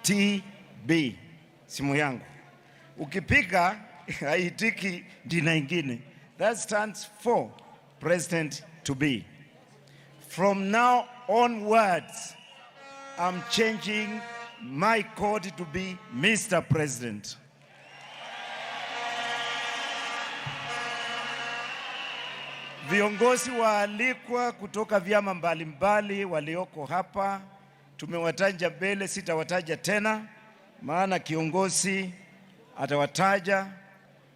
TB, simu yangu. Ukipiga haitiki jina ingine. That stands for President to be. From now onwards, I'm changing my code to be Mr. President. Viongozi waalikwa kutoka vyama mbalimbali walioko hapa, tumewataja mbele, sitawataja tena, maana kiongozi atawataja.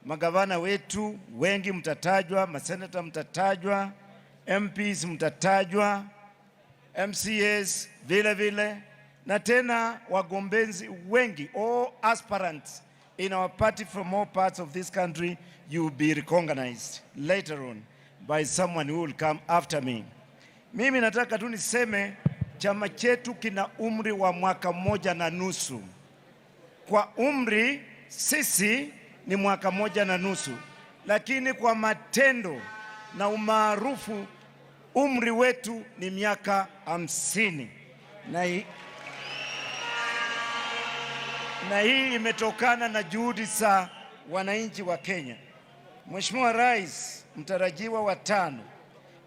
Magavana wetu wengi mtatajwa, masenata mtatajwa, MPs mtatajwa, MCAs vile vile, na tena wagombezi wengi, all aspirants in our party from all parts of this country, you will be recognized later on by someone who will come after me. Mimi nataka tu niseme chama chetu kina umri wa mwaka moja na nusu. Kwa umri sisi ni mwaka moja na nusu, lakini kwa matendo na umaarufu umri wetu ni miaka 50. Na hii imetokana na juhudi za wananchi wa Kenya. Mheshimiwa Rais mtarajiwa wa 5,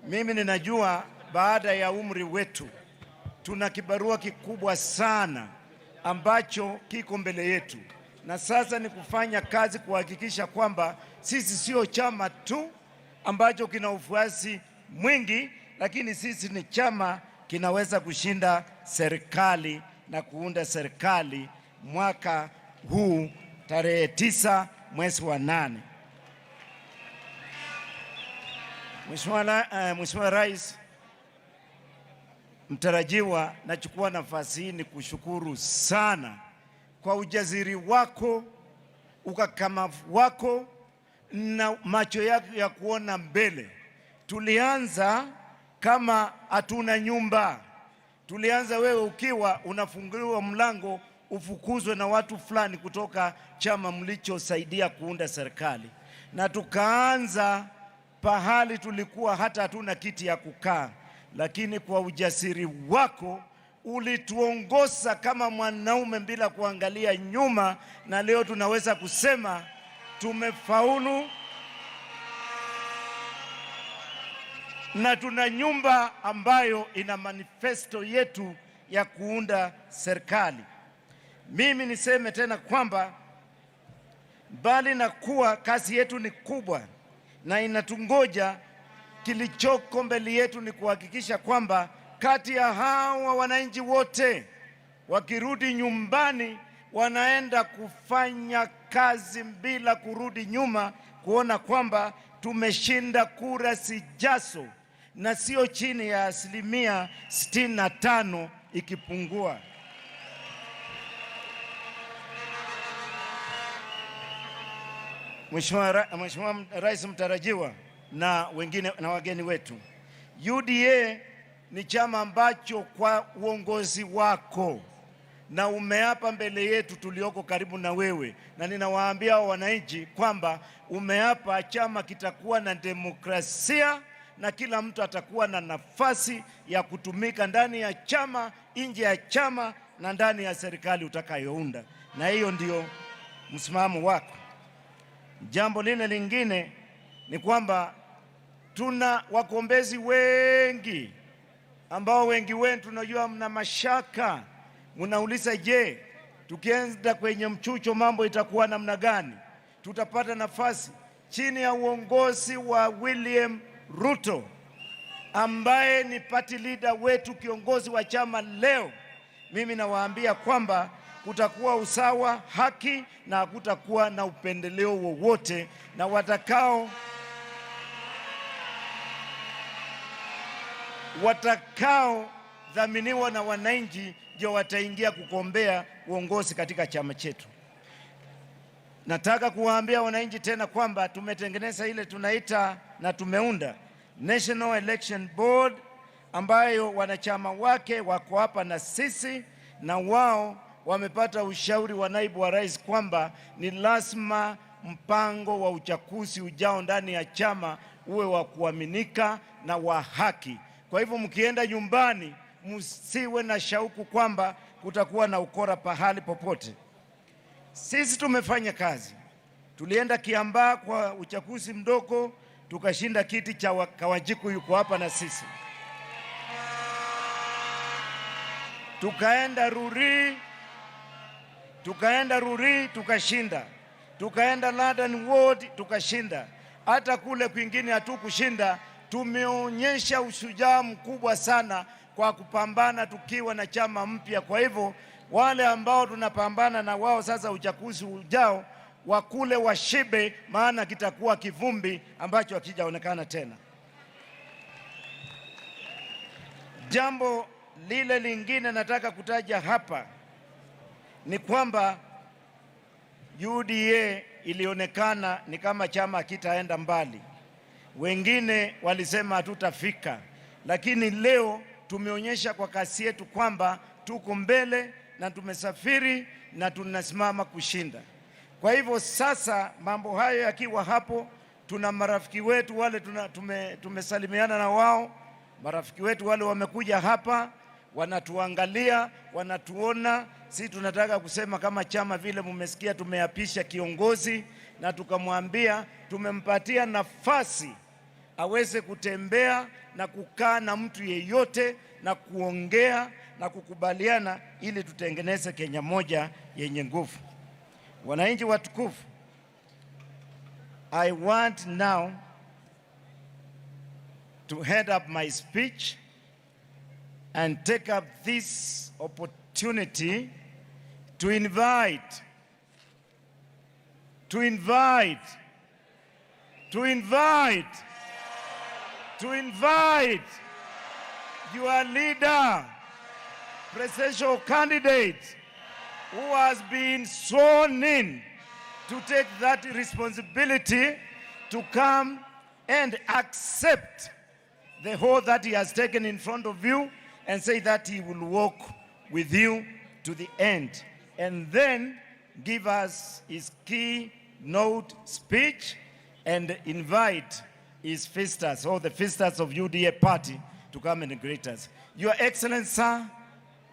mimi ninajua baada ya umri wetu tuna kibarua kikubwa sana ambacho kiko mbele yetu, na sasa ni kufanya kazi kuhakikisha kwamba sisi sio chama tu ambacho kina ufuasi mwingi, lakini sisi ni chama kinaweza kushinda serikali na kuunda serikali mwaka huu tarehe 9 mwezi wa 8. Mheshimiwa Rais mtarajiwa, nachukua nafasi hii ni kushukuru sana kwa ujasiri wako, ukakamavu wako na macho yako ya kuona mbele. Tulianza kama hatuna nyumba. Tulianza wewe ukiwa unafunguliwa mlango ufukuzwe na watu fulani kutoka chama mlichosaidia kuunda serikali, na tukaanza pahali tulikuwa hata hatuna kiti ya kukaa, lakini kwa ujasiri wako ulituongoza kama mwanaume bila kuangalia nyuma, na leo tunaweza kusema tumefaulu na tuna nyumba ambayo ina manifesto yetu ya kuunda serikali. Mimi niseme tena kwamba bali na kuwa kazi yetu ni kubwa na inatungoja, kilichoko mbele yetu ni kuhakikisha kwamba kati ya hawa wananchi wote wakirudi nyumbani wanaenda kufanya kazi bila kurudi nyuma, kuona kwamba tumeshinda kura sijazo na sio chini ya 65% ikipungua. Mheshimiwa Rais mtarajiwa na wengine na wageni wetu, UDA ni chama ambacho kwa uongozi wako na umeapa mbele yetu tulioko karibu na wewe, na ninawaambia wananchi kwamba umeapa chama kitakuwa na demokrasia na kila mtu atakuwa na nafasi ya kutumika ndani ya chama, nje ya chama na ndani ya serikali utakayounda, na hiyo ndio msimamo wako. Jambo lile lingine ni kwamba tuna wagombezi wengi ambao wengi wenu tunajua mna mashaka. Mnauliza, je, tukienda kwenye mchucho mambo itakuwa namna gani? Tutapata nafasi chini ya uongozi wa William Ruto ambaye ni party leader wetu, kiongozi wa chama leo. Mimi nawaambia kwamba kutakuwa usawa, haki na hakutakuwa na upendeleo wowote, na watakao dhaminiwa na wananchi ndio wataingia kugombea uongozi katika chama chetu. Nataka kuwaambia wananchi tena kwamba tumetengeneza ile tunaita na tumeunda National Election Board ambayo wanachama wake wako hapa na sisi, na wao wamepata ushauri wa naibu wa rais kwamba ni lazima mpango wa uchaguzi ujao ndani ya chama uwe wa kuaminika na wa haki. Kwa hivyo mkienda nyumbani msiwe na shauku kwamba kutakuwa na ukora pahali popote. Sisi tumefanya kazi. Tulienda Kiambaa kwa uchaguzi mdogo, tukashinda kiti cha Kawajiku, yuko hapa na sisi. Tukaenda Ruri tukashinda. Tukaenda London Ward tukashinda. Hata kule kwingine hatukushinda. Tumeonyesha ushujaa mkubwa sana kwa kupambana tukiwa na chama mpya. Kwa hivyo wale ambao tunapambana na wao sasa uchaguzi ujao, wakule washibe, maana kitakuwa kivumbi ambacho hakijaonekana tena. Jambo lile lingine nataka kutaja hapa ni kwamba UDA ilionekana ni kama chama kitaenda mbali. Wengine walisema hatutafika, lakini leo tumeonyesha kwa kasi yetu kwamba tuko mbele na tumesafiri na tunasimama kushinda. Kwa hivyo sasa mambo hayo yakiwa hapo, tuna marafiki wetu wale tumesalimiana na wao. Marafiki wetu wale wamekuja hapa, wanatuangalia, wanatuona. Sisi tunataka kusema kama chama vile mmesikia tumeapisha kiongozi na tukamwambia tumempatia nafasi aweze kutembea na kukaa na mtu yeyote na kuongea na kukubaliana ili tutengeneze Kenya moja yenye nguvu. Wananchi watukufu, I want now to head up my speech and take up this opportunity to invite your leader, presidential candidate, who has been sworn in to take that responsibility to come and accept the oath that he has taken in front of you and say that he will walk with you to the end, and then give us his keynote speech and invite his fisters, or the fisters of UDA party, to come and greet us. Your Excellency, sir,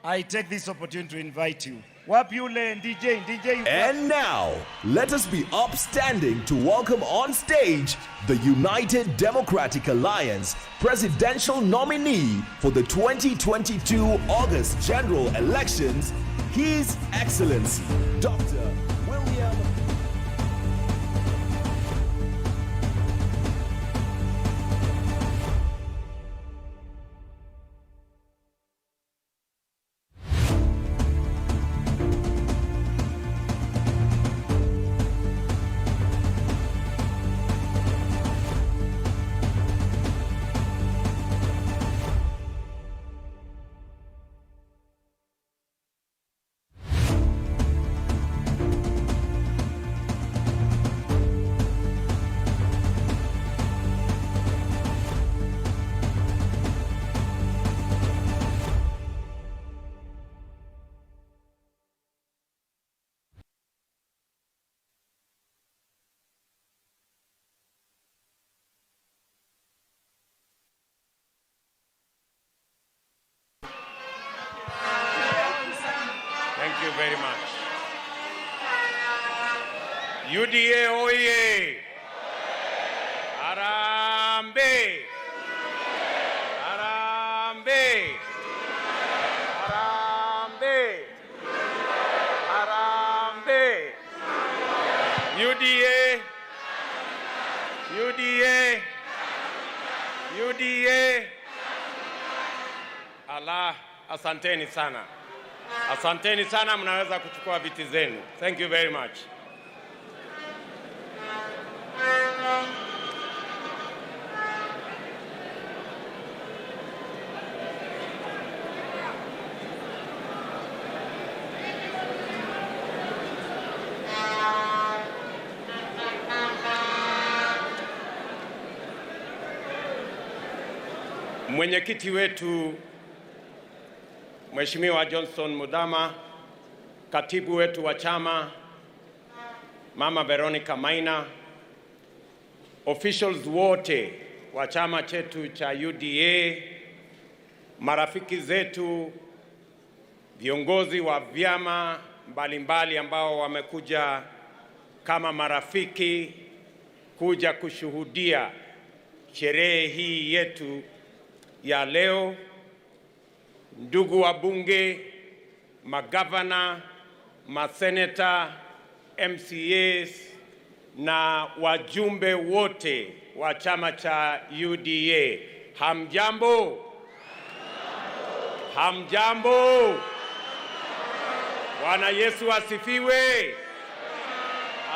I take this opportunity to invite you. And now, let us be upstanding to welcome on stage the United Democratic Alliance presidential nominee for the 2022 August general elections, His Excellency, Dr. William. Thank you very much. UDA oye! Harambee! Harambee! Harambee! Harambee! UDA! UDA! UDA! Allah, asanteni sana. Asanteni sana, mnaweza kuchukua viti zenu. Thank you very much. Mwenyekiti wetu Mheshimiwa Johnson Mudama, katibu wetu wa chama Mama Veronica Maina, officials wote wa chama chetu cha UDA, marafiki zetu viongozi wa vyama mbalimbali ambao wamekuja kama marafiki kuja kushuhudia sherehe hii yetu ya leo, ndugu wabunge, magavana, maseneta, MCAs na wajumbe wote wa chama cha UDA. Hamjambo? Hamjambo? Bwana Yesu asifiwe.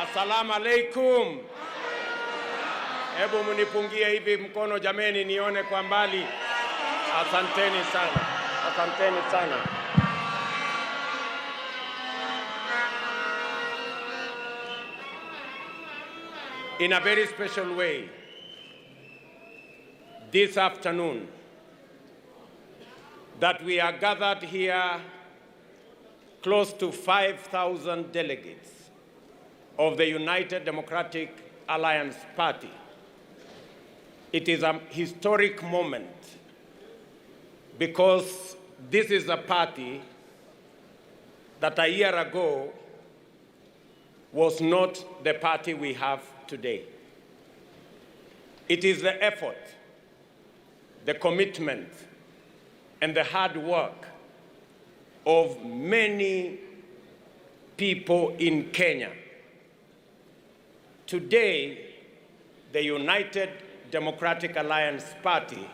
Asalamu alaikum. Hebu mnipungie hivi mkono jameni, nione kwa mbali. Asanteni sana. Asanteni sana. In a very special way, this afternoon, that we are gathered here, close to 5,000 delegates of the United Democratic Alliance Party. It is a historic moment because this is a party that a year ago was not the party we have today. It is the effort, the commitment, and the hard work of many people in Kenya. Today, the United Democratic Alliance Party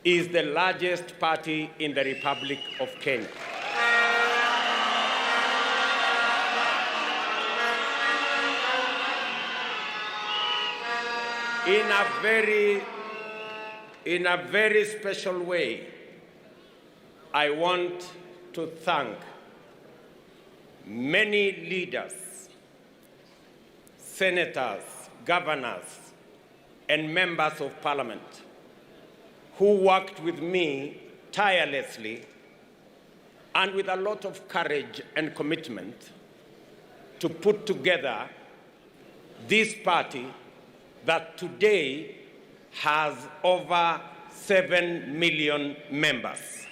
is the largest party in the Republic of Kenya. In a very special way, I want to thank many leaders, senators, governors, and members of parliament who worked with me tirelessly and with a lot of courage and commitment to put together this party that today has over 7 million members.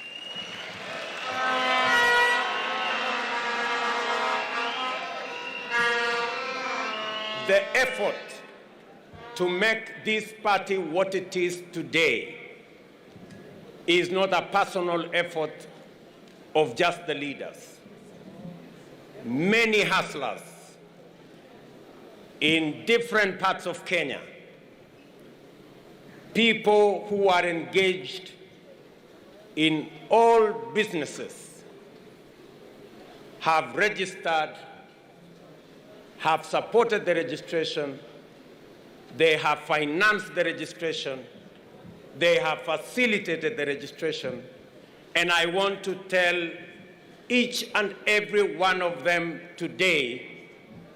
The effort to make this party what it is today is not a personal effort of just the leaders. Many hustlers in different parts of Kenya, people who are engaged in all businesses, have registered, have supported the registration, they have financed the registration, they have facilitated the registration, and I want to tell each and every one of them today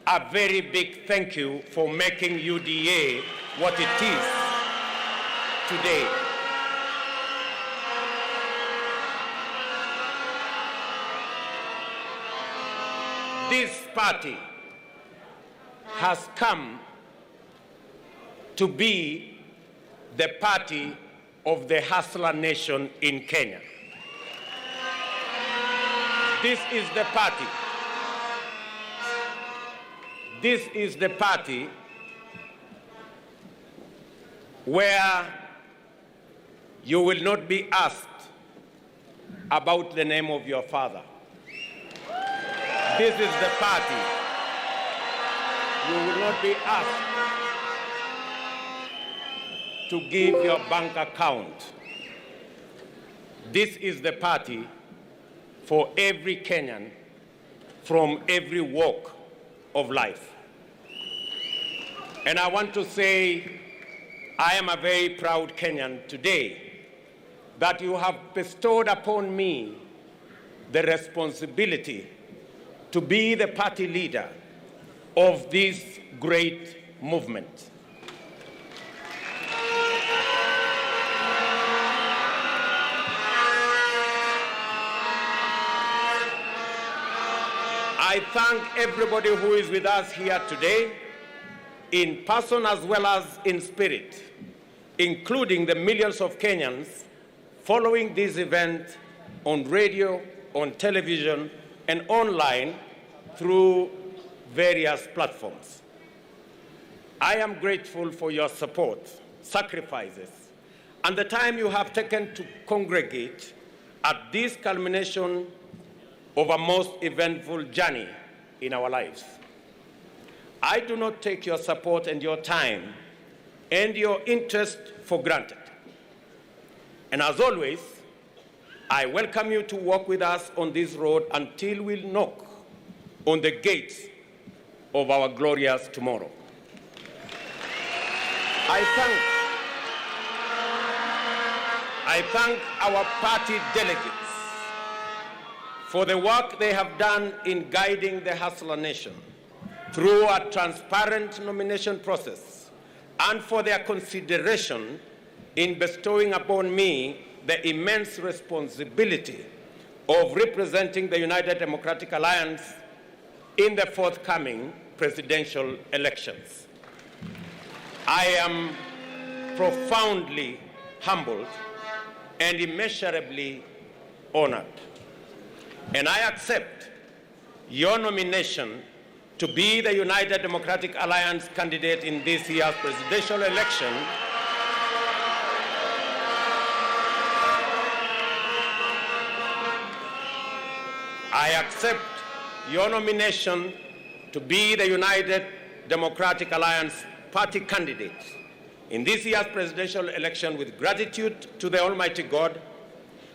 a very big thank you for making UDA what it is today. This party has come to be the party of the hustler nation in Kenya. This is the party. This is the party where you will not be asked about the name of your father. This is the party. You will not be asked to give your bank account. This is the party for every Kenyan from every walk of life. And I want to say, I am a very proud Kenyan today that you have bestowed upon me the responsibility to be the party leader of this great movement. I thank everybody who is with us here today, in person as well as in spirit, including the millions of Kenyans following this event on radio, on television and online through various platforms. I am grateful for your support, sacrifices, and the time you have taken to congregate at this culmination of a most eventful journey in our lives. I do not take your support and your time and your interest for granted. And as always, I welcome you to walk with us on this road until we knock on the gates of our glorious tomorrow. I thank our party delegates for the work they have done in guiding the Hustler Nation through a transparent nomination process, and for their consideration in bestowing upon me the immense responsibility of representing the United Democratic Alliance in the forthcoming presidential elections. I am profoundly humbled and immeasurably honored, and I accept your nomination to be the United Democratic Alliance candidate in this year's presidential election. I accept your nomination to be the United Democratic Alliance party candidate in this year's presidential election with gratitude to the Almighty God,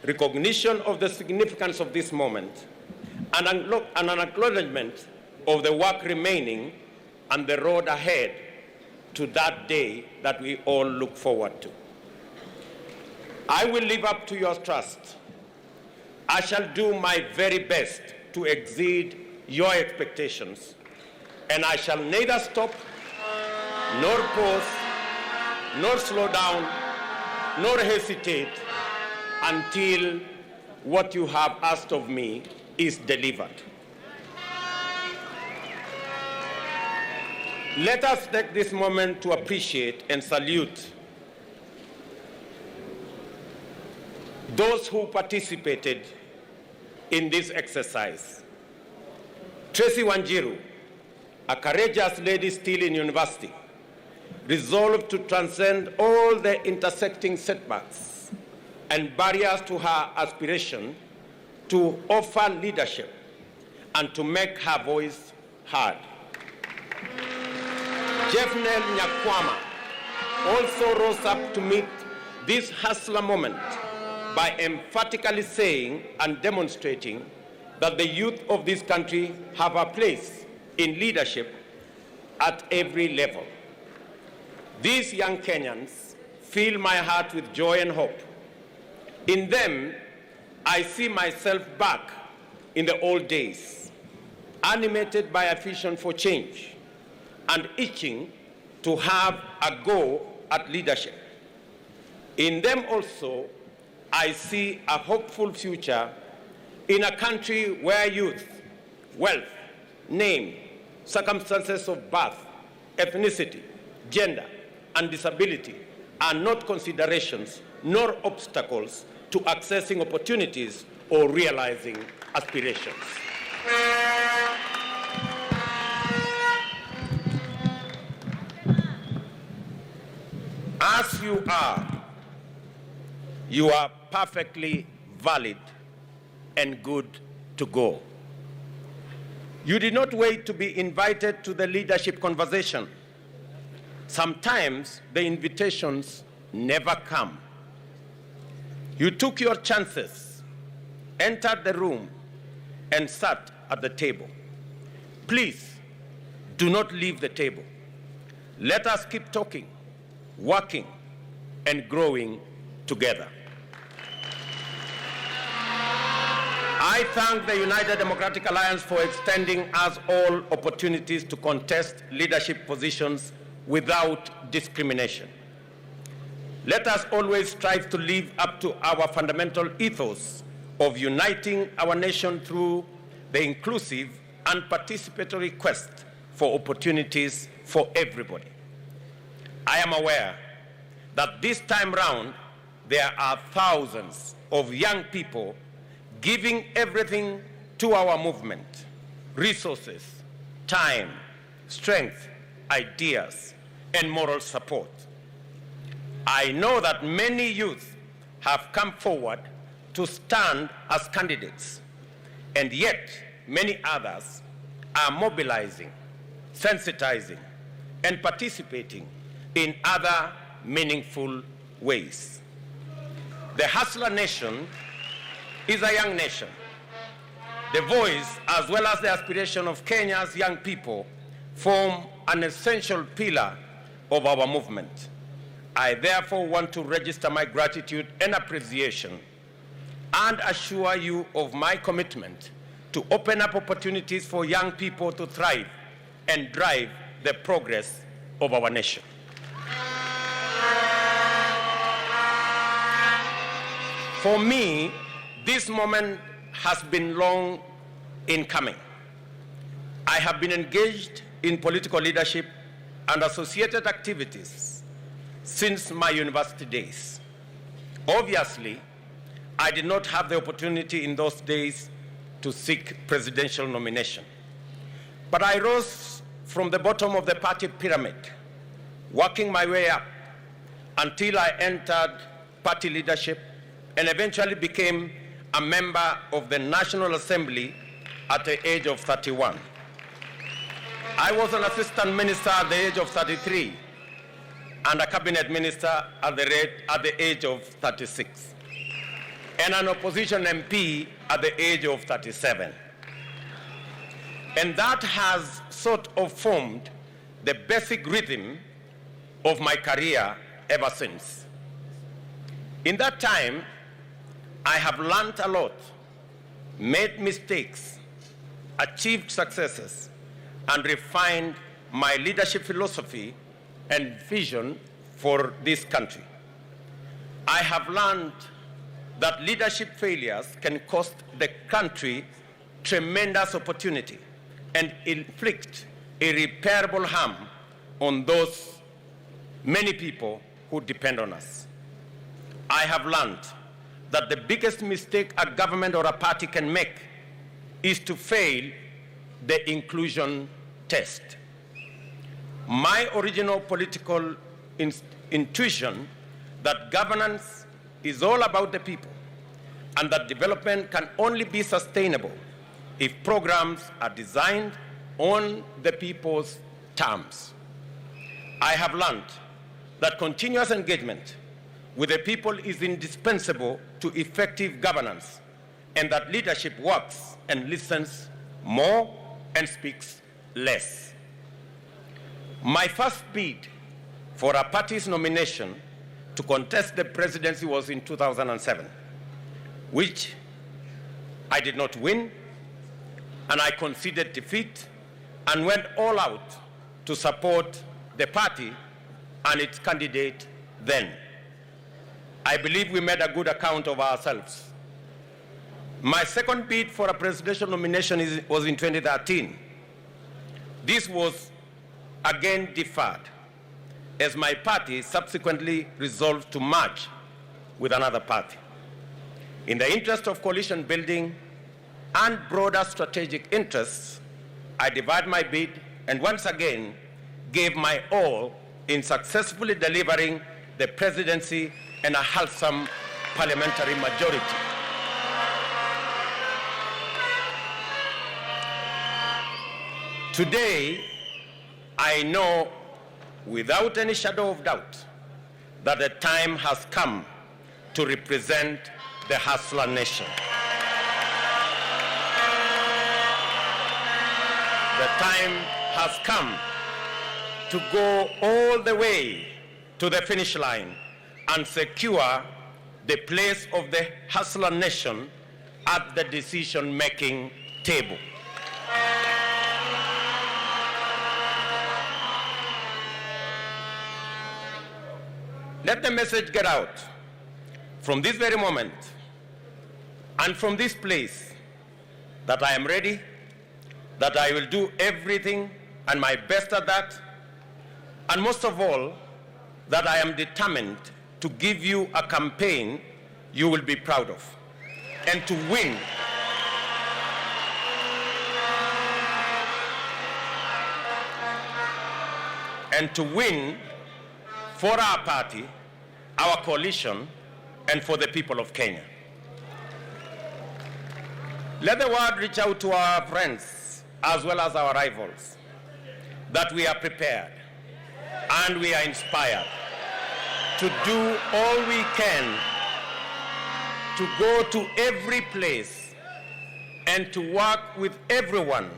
recognition of the significance of this moment, and an acknowledgement of the work remaining and the road ahead to that day that we all look forward to. I will live up to your trust. I shall do my very best to exceed your expectations, and I shall neither stop, nor pause, nor slow down, nor hesitate until what you have asked of me is delivered. Let us take this moment to appreciate and salute those who participated in this exercise. Tracy Wanjiru, a courageous lady still in university, resolved to transcend all the intersecting setbacks and barriers to her aspiration to offer leadership and to make her voice heard. Jeffnel Nyakwama also rose up to meet this hustler moment by emphatically saying and demonstrating that the youth of this country have a place in leadership at every level. These young Kenyans fill my heart with joy and hope. In them, I see myself back in the old days, animated by a vision for change and itching to have a go at leadership. In them also, I see a hopeful future in a country where youth, wealth, name, circumstances of birth, ethnicity, gender, and disability are not considerations nor obstacles to accessing opportunities or realizing aspirations. As you are perfectly valid and good to go. You did not wait to be invited to the leadership conversation. Sometimes the invitations never come. You took your chances, entered the room, and sat at the table. Please, do not leave the table. Let us keep talking, working, and growing together. I thank the United Democratic Alliance for extending us all opportunities to contest leadership positions without discrimination. Let us always strive to live up to our fundamental ethos of uniting our nation through the inclusive and participatory quest for opportunities for everybody. I am aware that this time round, there are thousands of young people giving everything to our movement: resources, time, strength, ideas, and moral support. I know that many youth have come forward to stand as candidates, and yet many others are mobilizing, sensitizing, and participating in other meaningful ways. The Hustler Nation is a young nation. The voice, as well as the aspiration of Kenya's young people, form an essential pillar of our movement. I therefore want to register my gratitude and appreciation and assure you of my commitment to open up opportunities for young people to thrive and drive the progress of our nation. For me, this moment has been long in coming. I have been engaged in political leadership and associated activities since my university days. Obviously, I did not have the opportunity in those days to seek presidential nomination. But I rose from the bottom of the party pyramid, working my way up until I entered party leadership and eventually became a member of the National Assembly at the age of 31. I was an assistant minister at the age of 33 and a cabinet minister at the age of 36, and an opposition MP at the age of 37. And that has sort of formed the basic rhythm of my career ever since. In that time, I have learned a lot, made mistakes, achieved successes, and refined my leadership philosophy and vision for this country. I have learned that leadership failures can cost the country tremendous opportunity and inflict irreparable harm on those many people who depend on us. I have learned that the biggest mistake a government or a party can make is to fail the inclusion test. My original political intuition that governance is all about the people and that development can only be sustainable if programs are designed on the people's terms. I have learned that continuous engagement with the people is indispensable to effective governance, and that leadership works and listens more and speaks less. My first bid for a party's nomination to contest the presidency was in 2007, which I did not win, and I conceded defeat and went all out to support the party and its candidate then. I believe we made a good account of ourselves. My second bid for a presidential nomination was in 2013. This was again deferred, as my party subsequently resolved to merge with another party. In the interest of coalition building and broader strategic interests, I divided my bid and once again gave my all in successfully delivering the presidency and a wholesome parliamentary majority. Today, I know without any shadow of doubt that the time has come to represent the Hustler Nation. The time has come to go all the way to the finish line and secure the place of the Hustler Nation at the decision-making table. Let the message get out from this very moment and from this place that I am ready, that I will do everything and my best at that, and most of all, that I am determined to give you a campaign you will be proud of. and to win. And to win for our party, our coalition, and for the people of Kenya. Let the word reach out to our friends as well as our rivals that we are prepared and we are inspired to do all we can to go to every place and to work with everyone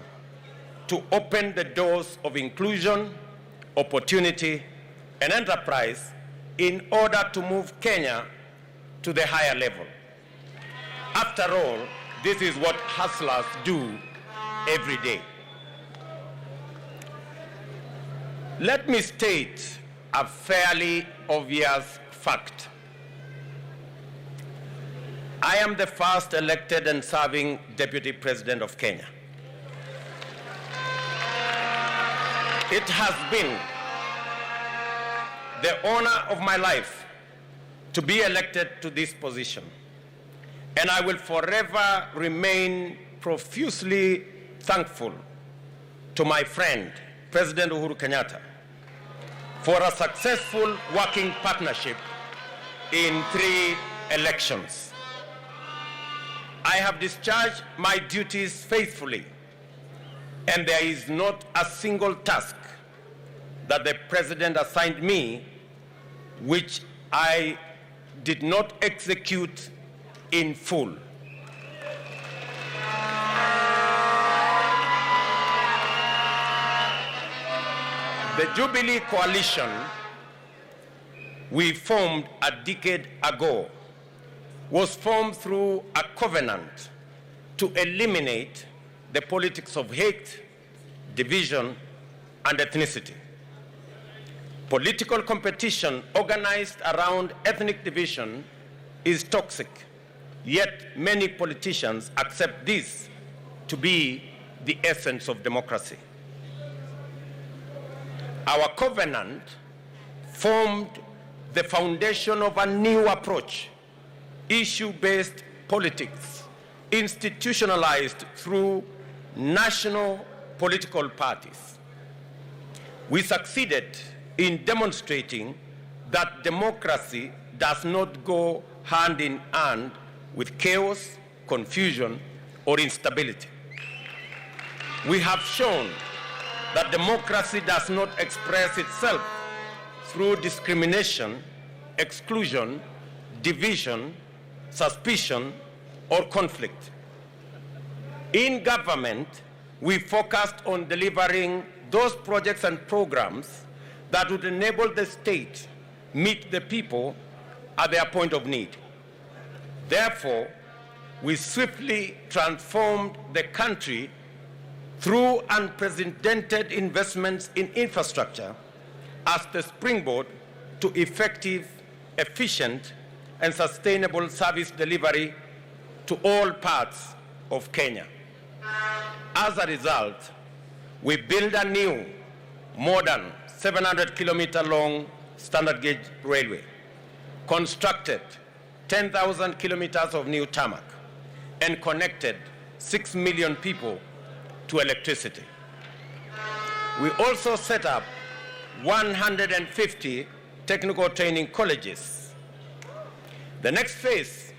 to open the doors of inclusion, opportunity, and enterprise in order to move Kenya to the higher level. After all, this is what hustlers do every day. Let me state a fairly obvious fact. I am the first elected and serving Deputy President of Kenya. It has been the honor of my life to be elected to this position, and I will forever remain profusely thankful to my friend, President Uhuru Kenyatta, for a successful working partnership in 3 elections. I have discharged my duties faithfully, and there is not a single task that the President assigned me which I did not execute in full. The Jubilee Coalition we formed a decade ago was formed through a covenant to eliminate the politics of hate, division, and ethnicity. Political competition organized around ethnic division is toxic, yet many politicians accept this to be the essence of democracy. Our covenant formed the foundation of a new approach, issue-based politics, institutionalized through national political parties. We succeeded in demonstrating that democracy does not go hand in hand with chaos, confusion, or instability. We have shown that democracy does not express itself through discrimination, exclusion, division, suspicion, or conflict. In government, we focused on delivering those projects and programs that would enable the state meet the people at their point of need. Therefore, we swiftly transformed the country through unprecedented investments in infrastructure as the springboard to effective, efficient, and sustainable service delivery to all parts of Kenya. As a result, we built a new, modern, 700-kilometer long standard gauge railway, constructed 10,000 kilometers of new tarmac, and connected 6 million people to electricity. We also set up 150 technical training colleges. The next phase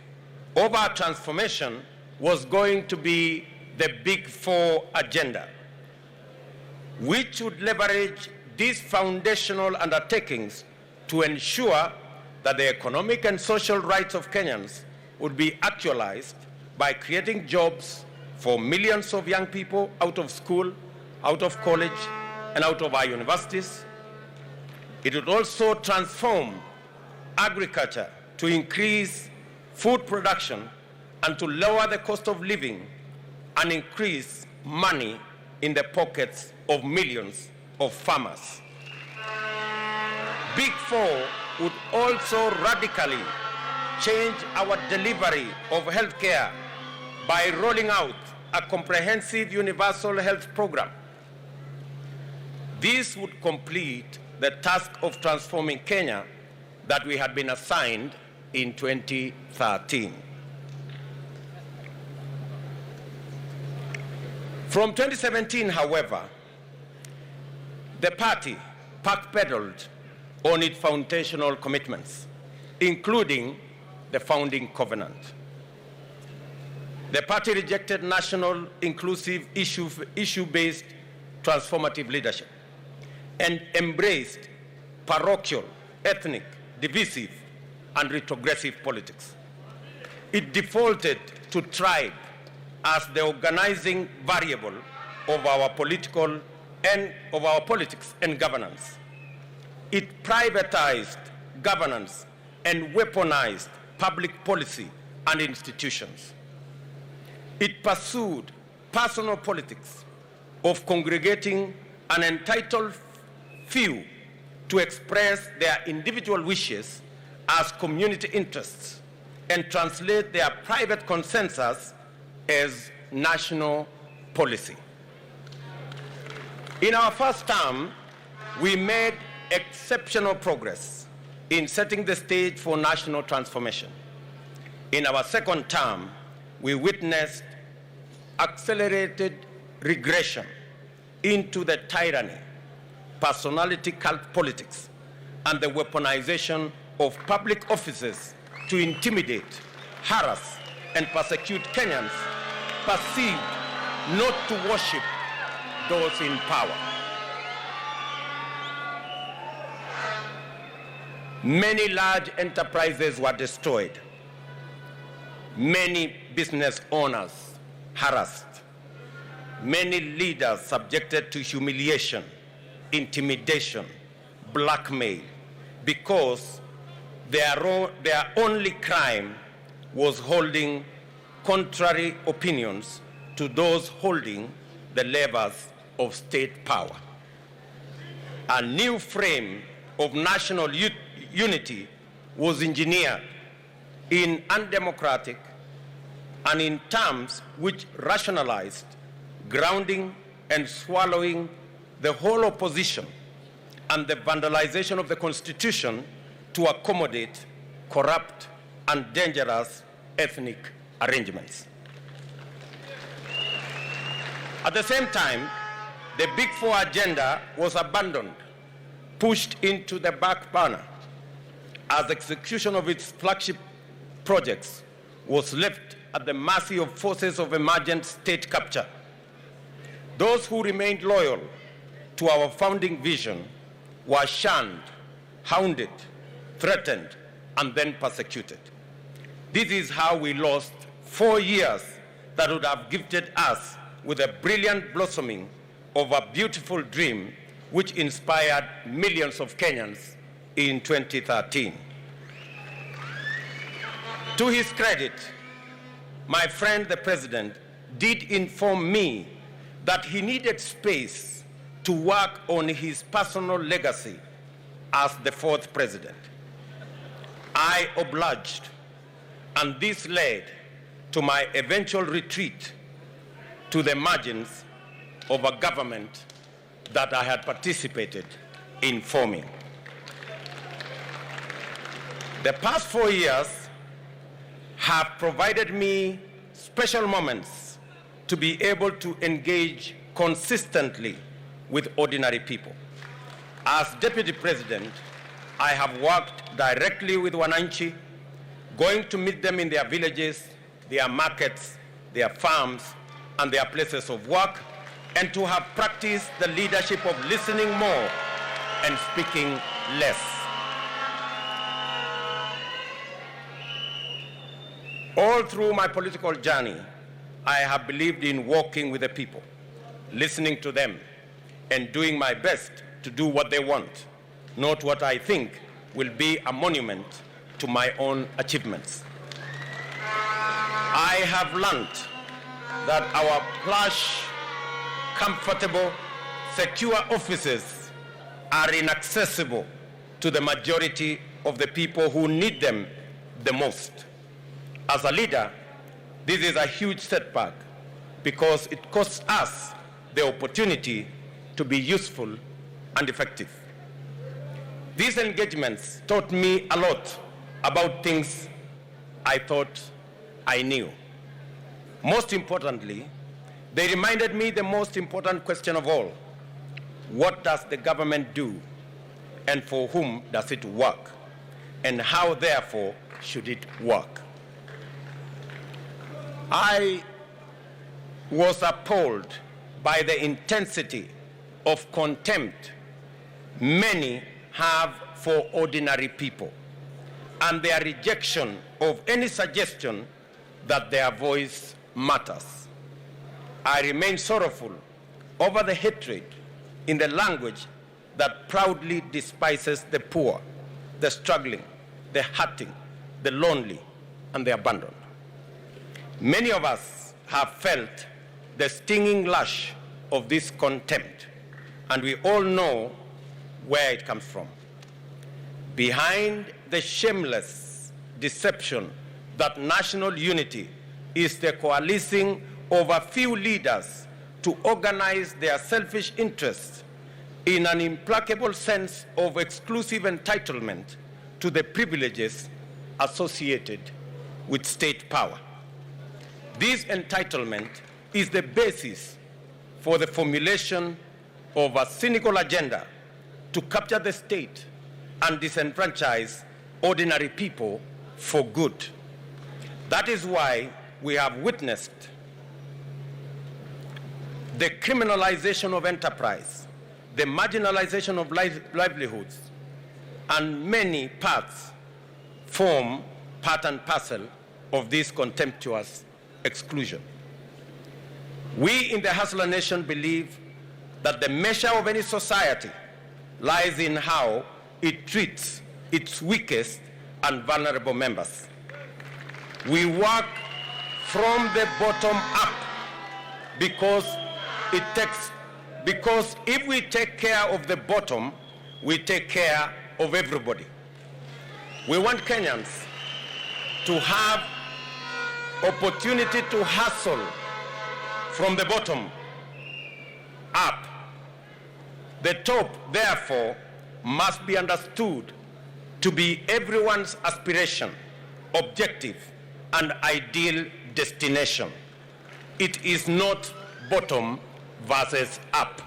of our transformation was going to be the Big Four agenda, which would leverage these foundational undertakings to ensure that the economic and social rights of Kenyans would be actualized by creating jobs for millions of young people out of school, out of college, and out of our universities. It would also transform agriculture to increase food production and to lower the cost of living and increase money in the pockets of millions of farmers. Big Four would also radically change our delivery of healthcare by rolling out a comprehensive universal health program. This would complete the task of transforming Kenya that we had been assigned in 2013. From 2017, however, the party backpedaled on its foundational commitments, including the founding covenant. The party rejected national, inclusive, issue-based transformative leadership and embraced parochial, ethnic, divisive, and retrogressive politics. It defaulted to tribe as the organizing variable of our politics and governance. It privatized governance and weaponized public policy and institutions. It pursued personal politics of congregating an entitled few to express their individual wishes as community interests and translate their private consensus as national policy. In our first term, we made exceptional progress in setting the stage for national transformation. In our second term, we witnessed accelerated regression into the tyranny, personality cult politics, and the weaponization of public offices to intimidate, harass, and persecute Kenyans perceived not to worship those in power. Many large enterprises were destroyed. Many business owners harassed. Many leaders subjected to humiliation, intimidation, blackmail, because their only crime was holding contrary opinions to those holding the levers of state power. A new frame of national unity was engineered in undemocratic and in terms which rationalized grounding and swallowing the whole opposition and the vandalization of the Constitution to accommodate corrupt and dangerous ethnic arrangements. At the same time, the Big Four agenda was abandoned, pushed into the back burner, as execution of its flagship projects was left at the mercy of forces of emergent state capture. Those who remained loyal to our founding vision were shunned, hounded, threatened, and then persecuted. This is how we lost 4 years that would have gifted us with a brilliant blossoming of a beautiful dream which inspired millions of Kenyans in 2013. To his credit, my friend the President did inform me that he needed space to work on his personal legacy as the fourth president. I obliged, and this led to my eventual retreat to the margins of a government that I had participated in forming. The past 4 years have provided me special moments to be able to engage consistently with ordinary people. As Deputy President, I have worked directly with Wananchi, going to meet them in their villages, their markets, their farms, and their places of work, and to have practiced the leadership of listening more and speaking less. All through my political journey, I have believed in walking with the people, listening to them, and doing my best to do what they want, not what I think will be a monument to my own achievements. I have learned that our plush, comfortable, secure offices are inaccessible to the majority of the people who need them the most. As a leader, this is a huge setback because it costs us the opportunity to be useful and effective. These engagements taught me a lot about things I thought I knew. Most importantly, They reminded me the most important question of all: what does the government do, and for whom does it work, and how, therefore, should it work? I was appalled by the intensity of contempt many have for ordinary people and their rejection of any suggestion that their voice matters. I remain sorrowful over the hatred in the language that proudly despises the poor, the struggling, the hurting, the lonely, and the abandoned. Many of us have felt the stinging lash of this contempt, and we all know where it comes from. Behind the shameless deception that national unity is the coalescing of a few leaders to organize their selfish interests in an implacable sense of exclusive entitlement to the privileges associated with state power. This entitlement is the basis for the formulation of a cynical agenda to capture the state and disenfranchise ordinary people for good. That is why we have witnessed the criminalization of enterprise, the marginalization of livelihoods, and many parts form part and parcel of this contemptuous exclusion. We in the Hustler Nation believe that the measure of any society lies in how it treats its weakest and vulnerable members. We work from the bottom up because if we take care of the bottom, we take care of everybody. We want Kenyans to have opportunity to hustle from the bottom up. The top, therefore, must be understood to be everyone's aspiration, objective, and ideal destination. It is not bottom versus up.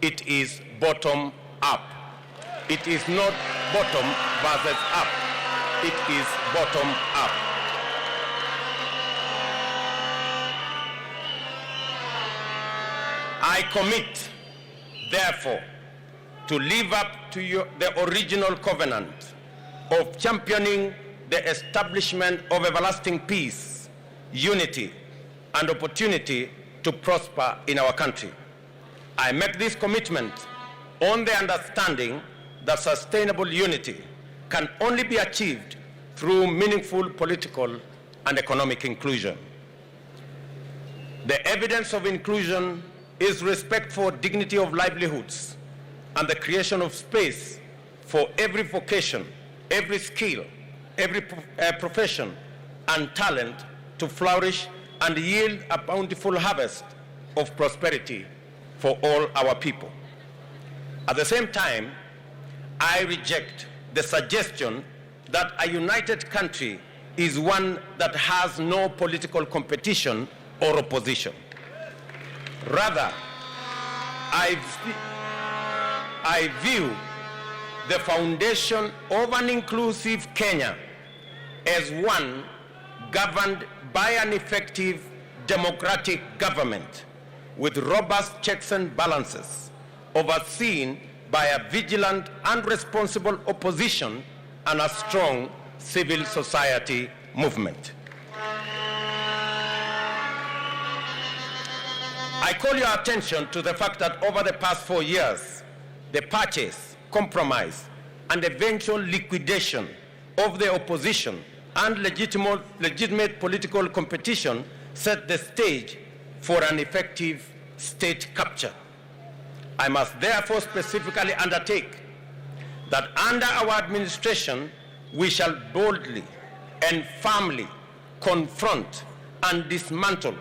It is bottom up. It is not bottom versus up. It is bottom up. I commit, therefore, to live up to the original covenant of championing the establishment of everlasting peace, unity, and opportunity to prosper in our country. I make this commitment on the understanding that sustainable unity can only be achieved through meaningful political and economic inclusion. The evidence of inclusion is respect for dignity of livelihoods and the creation of space for every vocation, every skill, every profession and talent to flourish and yield a bountiful harvest of prosperity for all our people. At the same time, I reject the suggestion that a united country is one that has no political competition or opposition. Rather, I view the foundation of an inclusive Kenya as one governed by an effective democratic government with robust checks and balances, overseen by a vigilant and responsible opposition and a strong civil society movement. I call your attention to the fact that over the past 4 years, the purchase, compromise, and eventual liquidation of the opposition and legitimate political competition set the stage for an effective state capture. I must therefore specifically undertake that under our administration, we shall boldly and firmly confront and dismantle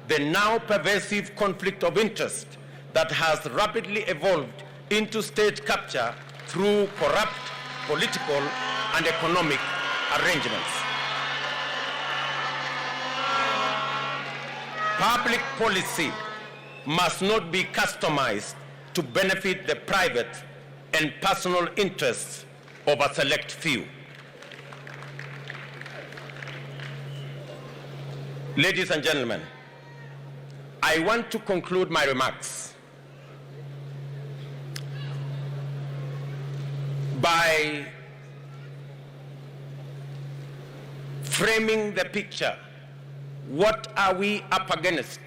the now pervasive conflict of interest that has rapidly evolved into state capture through corrupt political and economic arrangements. Public policy must not be customized to benefit the private and personal interests of a select few. Ladies and gentlemen, I want to conclude my remarks by framing the picture. What are we up against?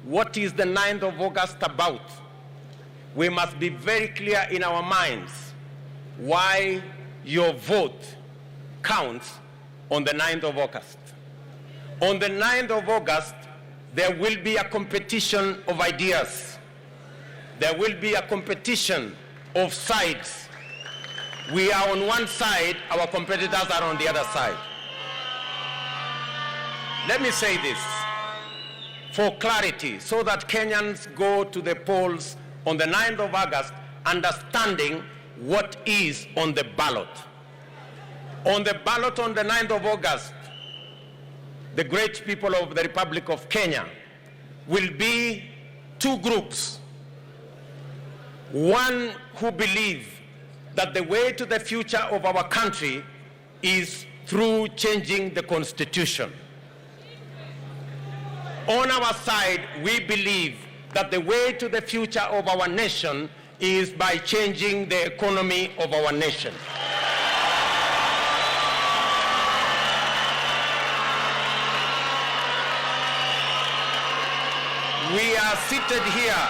What is the 9th of August about? We must be very clear in our minds why your vote counts on the 9th of August. On the 9th of August, there will be a competition of ideas. There will be a competition of sides. We are on one side, our competitors are on the other side. Let me say this for clarity, so that Kenyans go to the polls on the 9th of August understanding what is on the ballot. On the ballot on the 9th of August, the great people of the Republic of Kenya will be two groups. One who believe that the way to the future of our country is through changing the Constitution. On our side, we believe that the way to the future of our nation is by changing the economy of our nation. We are seated here,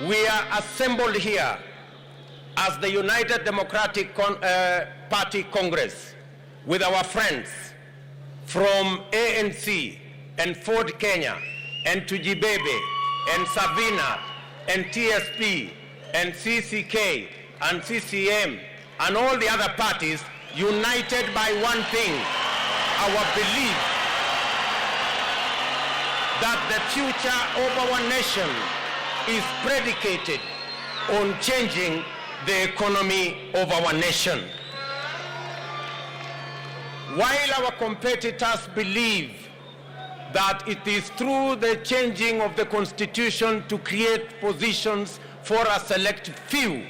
we are assembled here as the United Democratic Party Congress with our friends from ANC and Ford Kenya and Tujibebe and Savina and TSP and CCK and CCM and all the other parties, united by one thing, our belief that the future of our nation is predicated on changing the economy of our nation. While our competitors believe that it is through the changing of the Constitution to create positions for a select few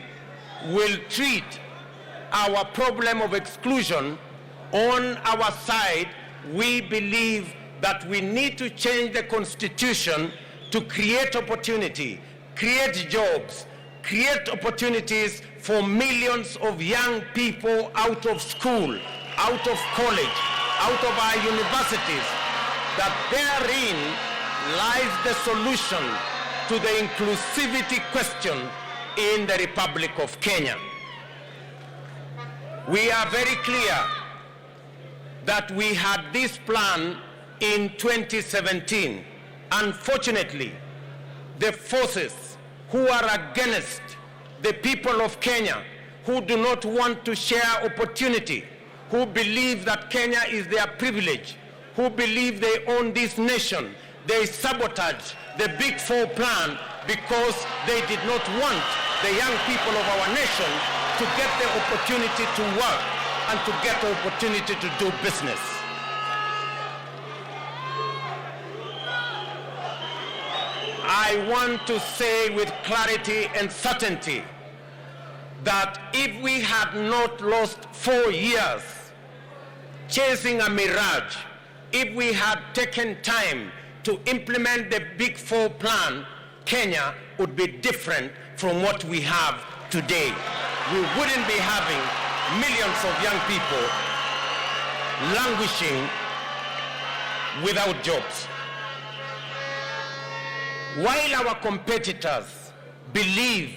will treat our problem of exclusion, on our side, we believe that we need to change the Constitution to create opportunity, create jobs, create opportunities for millions of young people out of school, out of college, out of our universities, that therein lies the solution to the inclusivity question in the Republic of Kenya. We are very clear that we had this plan in 2017. Unfortunately, the forces who are against the people of Kenya, who do not want to share opportunity, who believe that Kenya is their privilege, who believe they own this nation, they sabotage the Big Four plan because they did not want the young people of our nation to get the opportunity to work and to get the opportunity to do business. I want to say with clarity and certainty that if we had not lost 4 years chasing a mirage, if we had taken time to implement the Big Four plan, Kenya would be different from what we have today. We wouldn't be having millions of young people languishing without jobs. While our competitors believe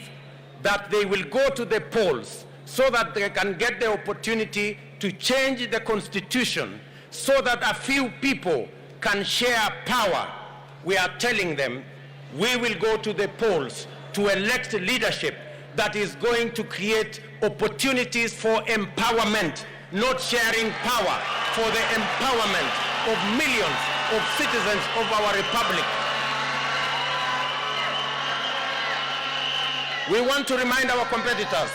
that they will go to the polls so that they can get the opportunity to change the Constitution so that a few people can share power, we are telling them we will go to the polls to elect leadership that is going to create opportunities for empowerment, not sharing power, for the empowerment of millions of citizens of our republic. We want to remind our competitors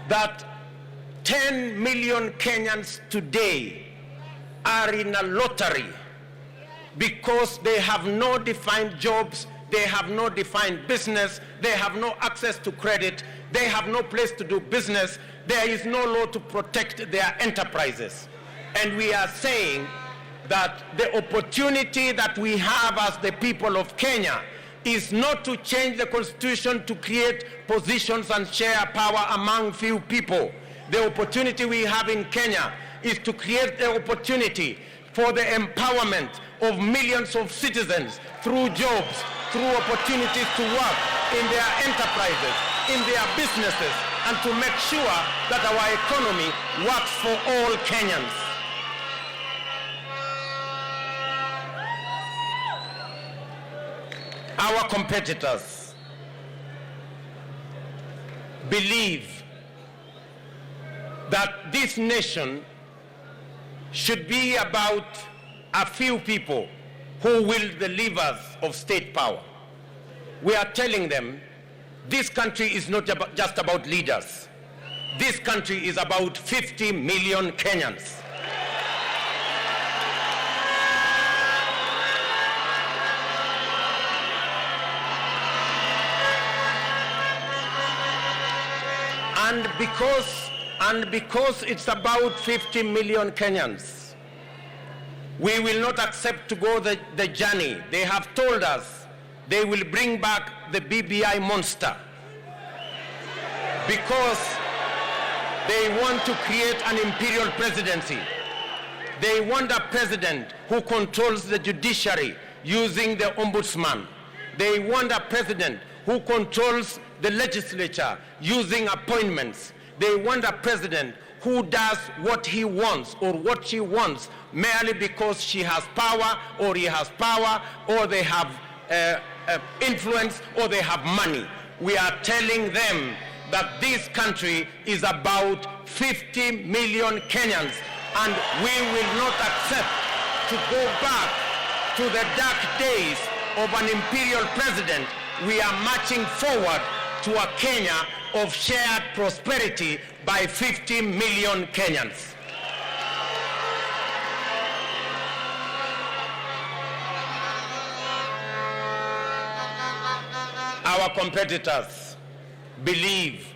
that 10 million Kenyans today are in a lottery because they have no defined jobs, they have no defined business, they have no access to credit, they have no place to do business, there is no law to protect their enterprises. And we are saying that the opportunity that we have as the people of Kenya is not to change the constitution to create positions and share power among few people. The opportunity we have in Kenya is to create the opportunity for the empowerment of millions of citizens through jobs, through opportunities to work in their enterprises, in their businesses, and to make sure that our economy works for all Kenyans. Our competitors believe that this nation should be about a few people who will the levers of state power. We are telling them this country is not just about leaders. This country is about 50 million Kenyans. And because it's about 50 million Kenyans, we will not accept to go the journey. They have told us they will bring back the BBI monster because they want to create an imperial presidency. They want a president who controls the judiciary using the ombudsman. They want a president who controls the legislature using appointments. They want a president who does what he wants or what she wants merely because she has power or he has power or they have influence or they have money. We are telling them that this country is about 50 million Kenyans, and we will not accept to go back to the dark days of an imperial president. We are marching forward to a Kenya of shared prosperity by 50 million Kenyans. Our competitors believe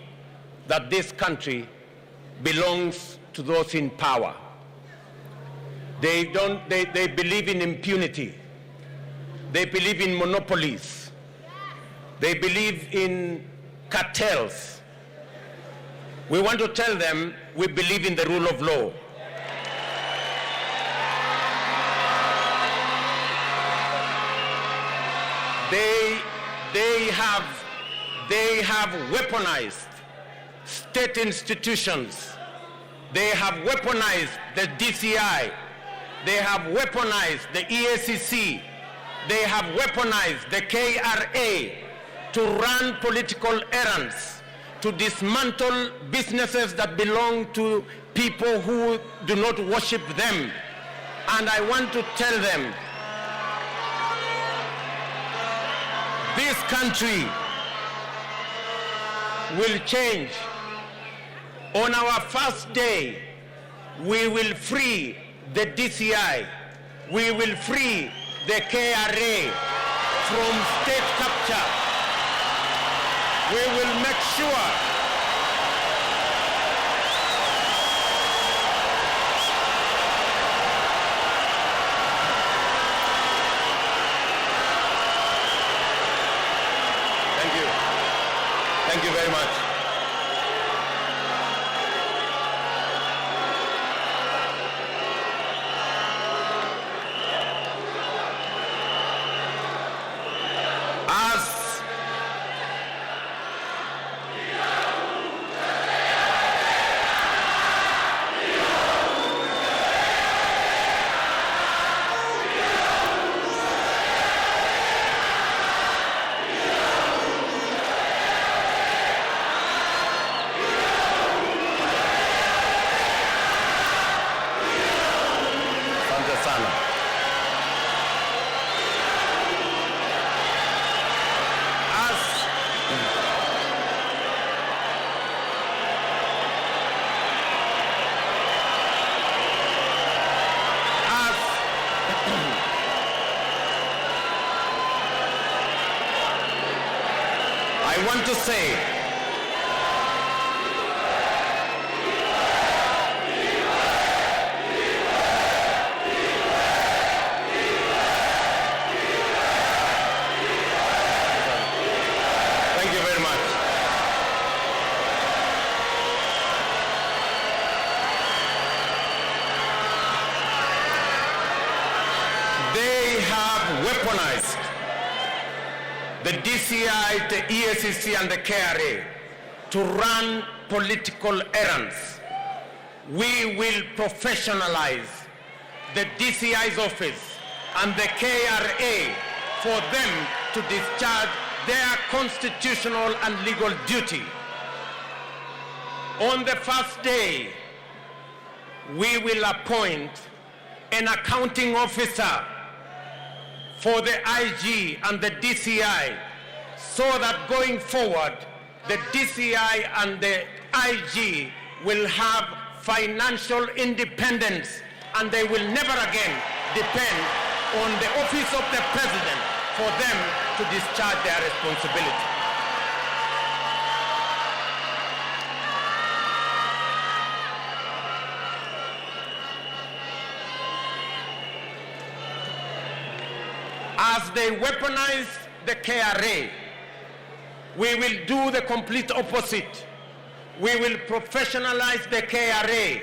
that this country belongs to those in power. They believe in impunity. They believe in monopolies. They believe in cartels. We want to tell them we believe in the rule of law. They have weaponized state institutions. They have weaponized the DCI. They have weaponized the EACC. They have weaponized the KRA to run political errands, to dismantle businesses that belong to people who do not worship them. And I want to tell them, this country will change. On our first day, we will free the DCI. We will free the KRA from state capture. We will make sure Thank you very much. I want to say, thank you very much. They have weaponized the DCI, the EACC, and the KRA to run political errands. We will professionalize the DCI's office and the KRA for them to discharge their constitutional and legal duty. On the first day, we will appoint an accounting officer for the IG and the DCI, so that going forward, the DCI and the IG will have financial independence, and they will never again depend on the office of the president for them to discharge their responsibility. As they weaponize the KRA, we will do the complete opposite. We will professionalize the KRA,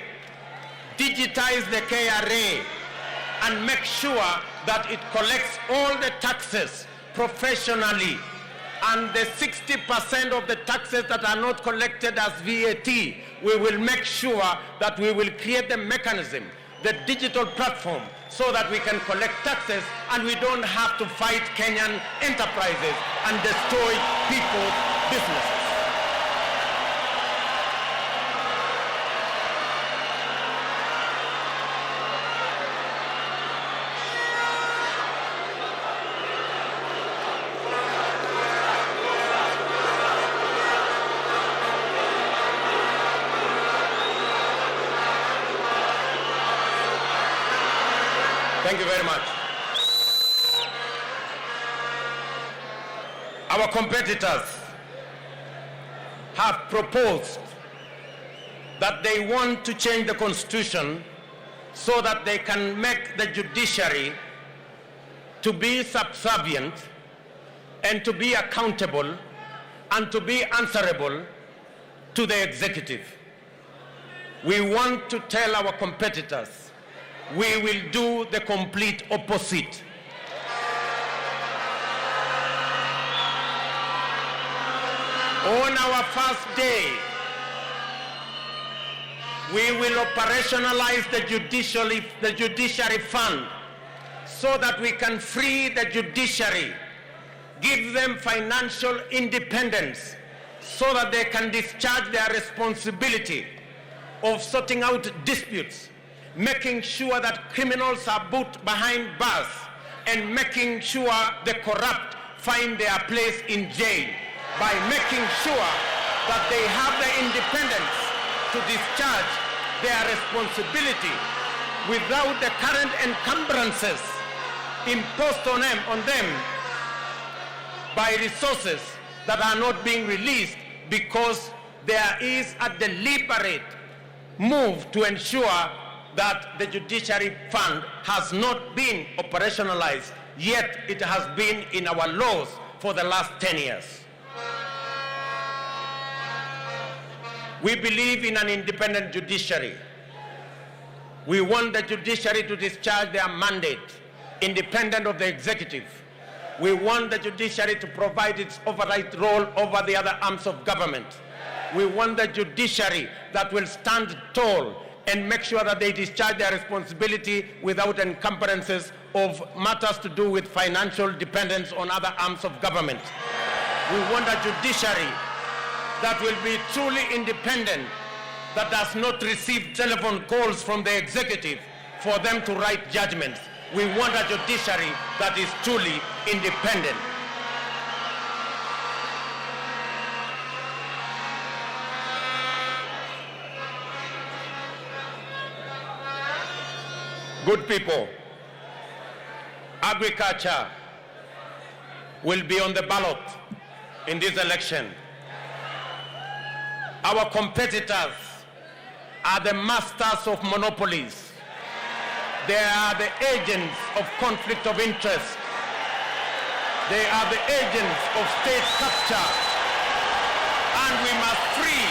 digitize the KRA, and make sure that it collects all the taxes professionally. And the 60% of the taxes that are not collected as VAT, we will make sure that we will create the mechanism, the digital platform, so that we can collect taxes and we don't have to fight Kenyan enterprises and destroy people's businesses. Thank you very much. Our competitors have proposed that they want to change the constitution so that they can make the judiciary to be subservient and to be accountable and to be answerable to the executive. We want to tell our competitors we will do the complete opposite. On our first day, we will operationalize the judiciary fund so that we can free the judiciary, give them financial independence so that they can discharge their responsibility of sorting out disputes, making sure that criminals are put behind bars, and making sure the corrupt find their place in jail, by making sure that they have the independence to discharge their responsibility without the current encumbrances imposed on them by resources that are not being released, because there is a deliberate move to ensure that the judiciary fund has not been operationalized, yet it has been in our laws for the last 10 years. We believe in an independent judiciary. We want the judiciary to discharge their mandate, independent of the executive. We want the judiciary to provide its oversight role over the other arms of government. We want the judiciary that will stand tall and make sure that they discharge their responsibility without encumbrances of matters to do with financial dependence on other arms of government. We want a judiciary that will be truly independent, that does not receive telephone calls from the executive for them to write judgments. We want a judiciary that is truly independent. Good people, agriculture will be on the ballot in this election. Our competitors are the masters of monopolies. They are the agents of conflict of interest. They are the agents of state capture. And we must free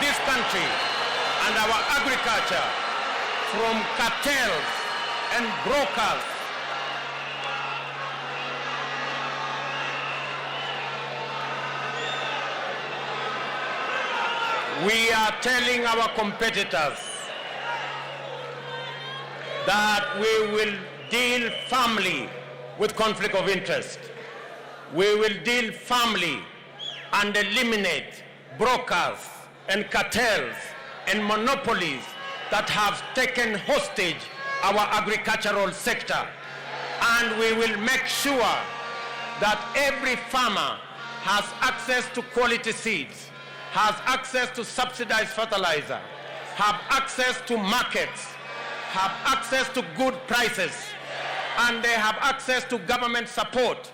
this country and our agriculture from cartels and brokers. We are telling our competitors that we will deal firmly with conflict of interest. We will deal firmly and eliminate brokers and cartels and monopolies that have taken hostage our agricultural sector. And we will make sure that every farmer has access to quality seeds, has access to subsidized fertilizer, have access to markets, have access to good prices, and they have access to government support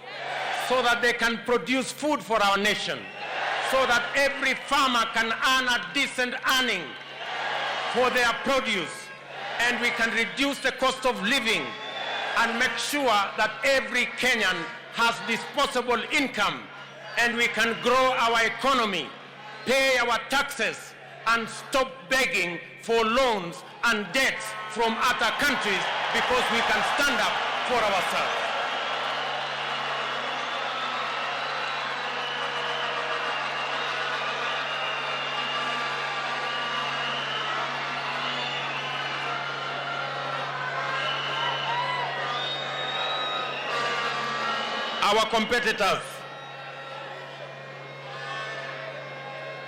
so that they can produce food for our nation, so that every farmer can earn a decent earning for their produce, and we can reduce the cost of living and make sure that every Kenyan has disposable income, and we can grow our economy, pay our taxes, and stop begging for loans and debts from other countries because we can stand up for ourselves.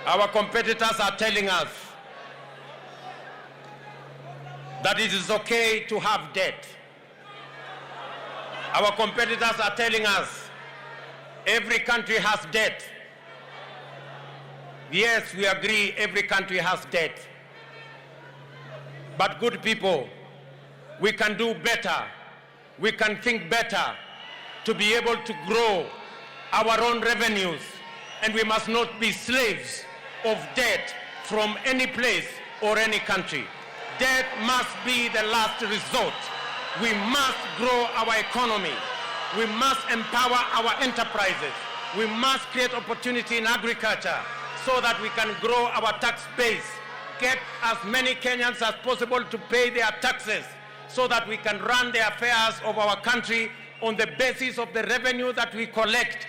Our competitors are telling us that it is okay to have debt. Our competitors are telling us every country has debt. Yes, we agree every country has debt. But good people, we can do better. We can think better to be able to grow our own revenues, and we must not be slaves of debt from any place or any country. Debt must be the last resort. We must grow our economy. We must empower our enterprises. We must create opportunity in agriculture so that we can grow our tax base, get as many Kenyans as possible to pay their taxes so that we can run the affairs of our country on the basis of the revenue that we collect.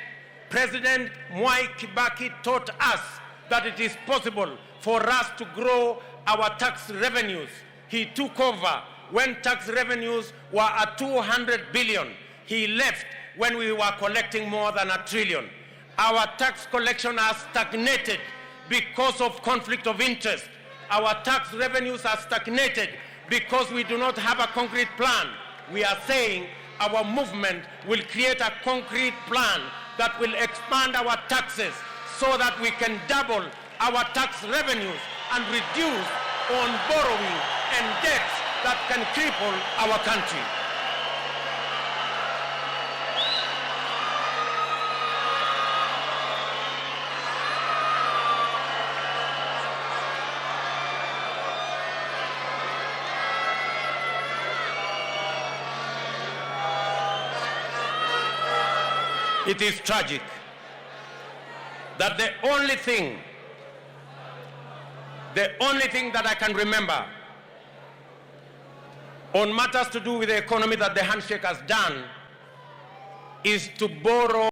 President Mwai Kibaki taught us that it is possible for us to grow our tax revenues. He took over when tax revenues were at 200 billion. He left when we were collecting more than $1 trillion. Our tax collection has stagnated because of conflict of interest. Our tax revenues are stagnated because we do not have a concrete plan. We are saying our movement will create a concrete plan that will expand our taxes so that we can double our tax revenues and reduce on borrowing and debts that can cripple our country. It is tragic that the only thing that I can remember on matters to do with the economy that the handshake has done is to borrow